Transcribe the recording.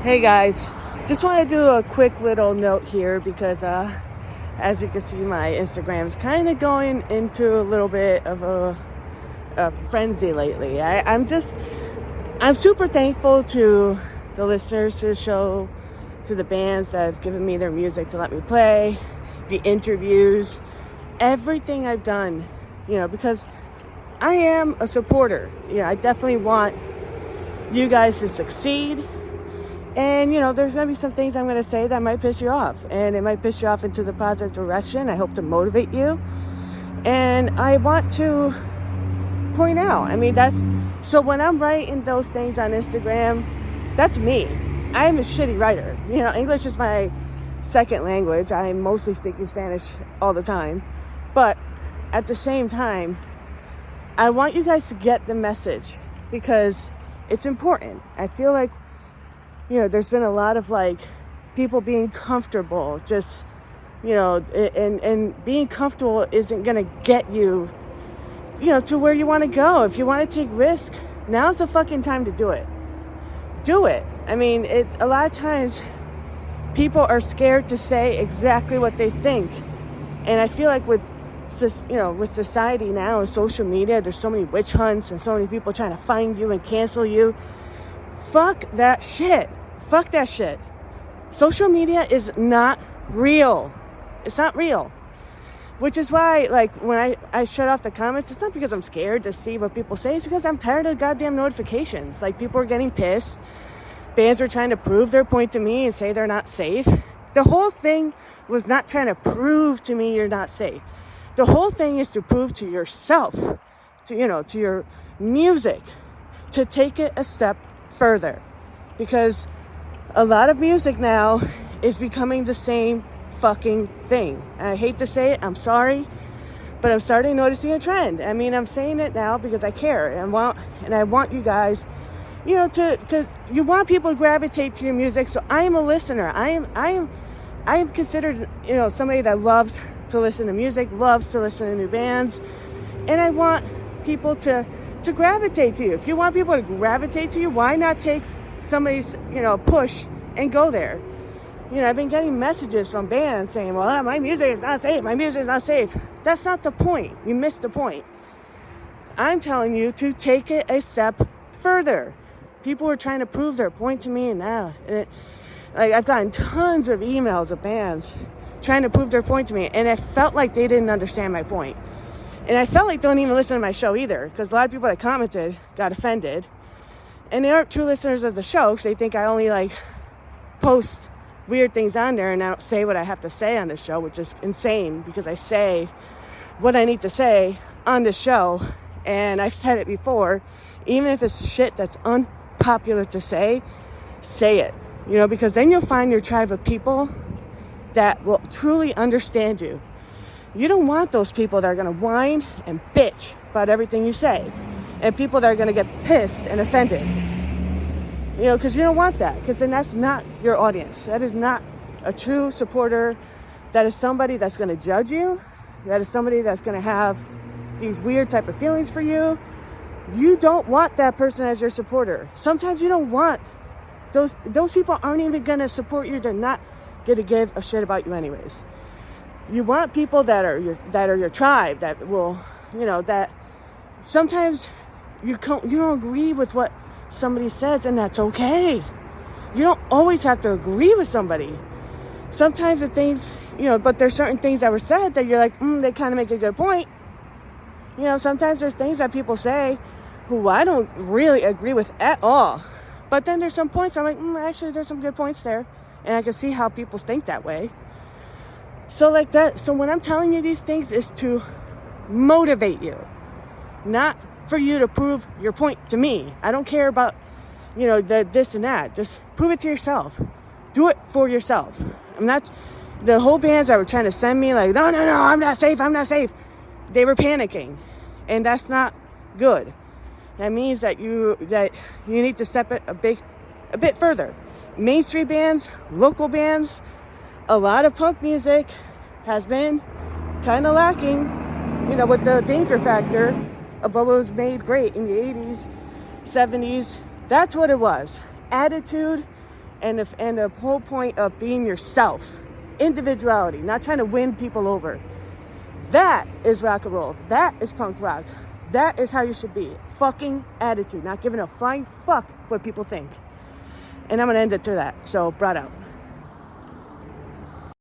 Hey guys, just want to do a quick little note here because as you can see, my Instagram is kind of going into a little bit of a frenzy lately. I'm super thankful to the listeners to the show, to the bands that have given me their music to let me play, the interviews, everything I've done, because I am a supporter. I definitely want you guys to succeed. And, there's going to be some things I'm going to say that might piss you off. And it might piss you off into the positive direction. I hope to motivate you. And I want to point out, so when I'm writing those things on Instagram, that's me. I am a shitty writer. English is my second language. I'm mostly speaking Spanish all the time. But at the same time, I want you guys to get the message because it's important. I feel like there's been a lot of people being comfortable, just, and being comfortable isn't going to get you, to where you want to go. If you want to take risk, now's the fucking time to do it. Do it. A lot of times people are scared to say exactly what they think. And I feel like with society now and social media, there's so many witch hunts and so many people trying to find you and cancel you. Fuck that shit. Fuck that shit. Social media is not real. It's not real. Which is why, when I shut off the comments, it's not because I'm scared to see what people say. It's because I'm tired of goddamn notifications. People are getting pissed. Bands are trying to prove their point to me and say they're not safe. The whole thing was not trying to prove to me you're not safe. The whole thing is to prove to yourself, to your music, to take it a step further. Because a lot of music now is becoming the same fucking thing. I hate to say it, I'm sorry, but I'm starting noticing a trend. I'm saying it now because I care and I want you guys, to you want people to gravitate to your music. So I am a listener. I am considered, somebody that loves to listen to music, loves to listen to new bands, and I want people to gravitate to you. If you want people to gravitate to you, why not take somebody's, push and go there? I've been getting messages from bands saying, well, my music is not safe. My music is not safe. That's not the point. You missed the point. I'm telling you to take it a step further. People are trying to prove their point to me, and now I've gotten tons of emails of bands trying to prove their point to me, and I felt like they didn't understand my point. And I felt like they don't even listen to my show either, because a lot of people that commented got offended. And they aren't true listeners of the show, because they think I only post weird things on there and I don't say what I have to say on the show, which is insane, because I say what I need to say on the show. And I've said it before, even if it's shit that's unpopular to say it, because then you'll find your tribe of people that will truly understand you. You don't want those people that are going to whine and bitch about everything you say, and people that are going to get pissed and offended. Because you don't want that, because then that's not your audience. That is not a true supporter. That is somebody that's going to judge you. That is somebody that's going to have these weird type of feelings for you. You don't want that person as your supporter. Sometimes you don't want those people aren't even going to support you. They're not going to give a shit about you anyways. You want people that are your tribe, that will, that sometimes you don't agree with what somebody says, and that's okay. You don't always have to agree with somebody. Sometimes the things, but there's certain things that were said that you're like, they kind of make a good point. Sometimes there's things that people say who I don't really agree with at all. But then there's some points I'm like, actually there's some good points there. And I can see how people think that way. So that. So when I'm telling you these things, is to motivate you, not for you to prove your point to me. I don't care about, the this and that. Just prove it to yourself. Do it for yourself. I'm not, the whole bands that were trying to send me no, I'm not safe. They were panicking, and that's not good. That means that you need to step it a bit further. Mainstream bands, local bands, a lot of punk music has been kind of lacking, with the danger factor of what was made great in the 80s, 70s. That's what it was. Attitude and the whole point of being yourself, individuality, not trying to win people over. That is rock and roll. That is punk rock. That is how you should be. Fucking attitude, not giving a flying fuck what people think. And I'm gonna end it to that. So, brought out.